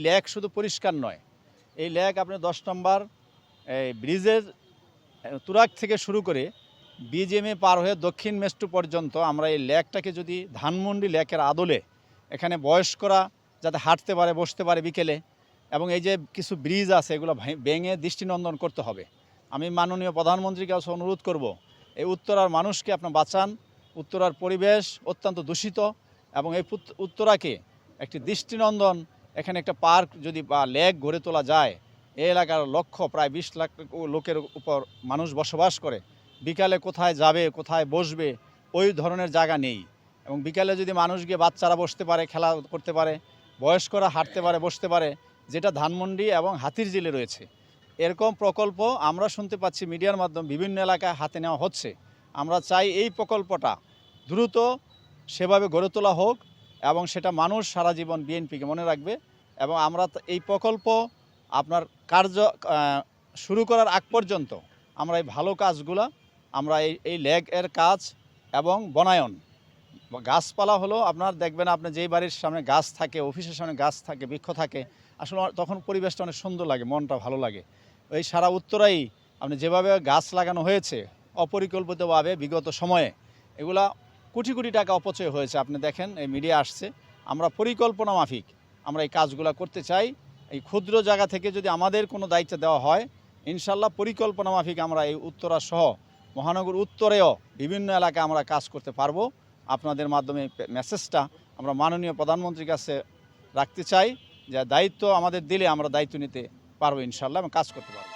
Lake শুধু পরিষ্কার নয়, এই লেক আপনি 10 নম্বর ব্রিজের তুরাগ থেকে শুরু করে বিজিএমএ পার হয়ে দক্ষিণ মেষ্টু পর্যন্ত আমরা এই লেকটাকে যদি ধানমন্ডি লেকের আদলে এখানে বয়স্করা যাতে হাঁটতে পারে, বসতে পারে বিকেলে, এবং এই যে কিছু ব্রিজ আছে এগুলো ভেঙে দৃষ্টিনন্দন করতে হবে। আমি মাননীয় প্রধানমন্ত্রীর কাছে অনুরোধ করব, এই উত্তরার মানুষকে আপনার বাঁচান। উত্তরার পরিবেশ অত্যন্ত দূষিত, এবং এই উত্তরাকে একটি দৃষ্টিনন্দন, এখানে একটা পার্ক যদি বা লেক গড়ে তোলা যায়, এই এলাকার প্রায় 20 লাখ লোকের উপর মানুষ বসবাস করে। বিকালে কোথায় যাবে, কোথায় বসবে, ওই ধরনের জায়গা নেই। এবং বিকালে যদি মানুষ গিয়ে বাচ্চারা বসতে পারে, খেলা করতে পারে, বয়স্করা হাঁটতে পারে, বসতে পারে, যেটা ধানমন্ডি এবং হাতিরঝিলে রয়েছে। এরকম প্রকল্প আমরা শুনতে পাচ্ছি মিডিয়ার মাধ্যমে বিভিন্ন এলাকায় হাতে নেওয়া হচ্ছে। আমরা চাই এই প্রকল্পটা দ্রুত সেভাবে গড়ে তোলা হোক, এবং সেটা মানুষ সারা জীবন বিএনপিকে মনে রাখবে। এবং আমরা এই প্রকল্প আপনার শুরু করার আগ পর্যন্ত আমরা এই ভালো কাজগুলা, আমরা এই লেকের কাজ এবং বনায়ন, গাছপালা হলো আপনার দেখবেন, আপনি যেই বাড়ির সামনে গাছ থাকে, অফিসের সামনে গাছ থাকে, বৃক্ষ থাকে, আসলে তখন পরিবেশটা অনেক সুন্দর লাগে, মনটা ভালো লাগে। এই সারা উত্তরাই আপনি যেভাবে গাছ লাগানো হয়েছে অপরিকল্পিতভাবে বিগত সময়ে, এগুলা কোটি কোটি টাকা অপচয় হয়েছে। আপনি দেখেন, এই মিডিয়া আসছে, আমরা পরিকল্পনা মাফিক আমরা এই কাজগুলো করতে চাই। এই ক্ষুদ্র জায়গা থেকে যদি আমাদের কোনো দায়িত্ব দেওয়া হয়, ইনশাল্লাহ পরিকল্পনা মাফিক আমরা এই উত্তরা সহ মহানগর উত্তরেও বিভিন্ন এলাকায় আমরা কাজ করতে পারবো। আপনাদের মাধ্যমে মেসেজটা আমরা মাননীয় প্রধানমন্ত্রীর কাছে রাখতে চাই, যে দায়িত্ব আমাদের দিলে আমরা দায়িত্ব নিতে পারবো ইনশাল্লাহ, এবং কাজ করতে পারবো।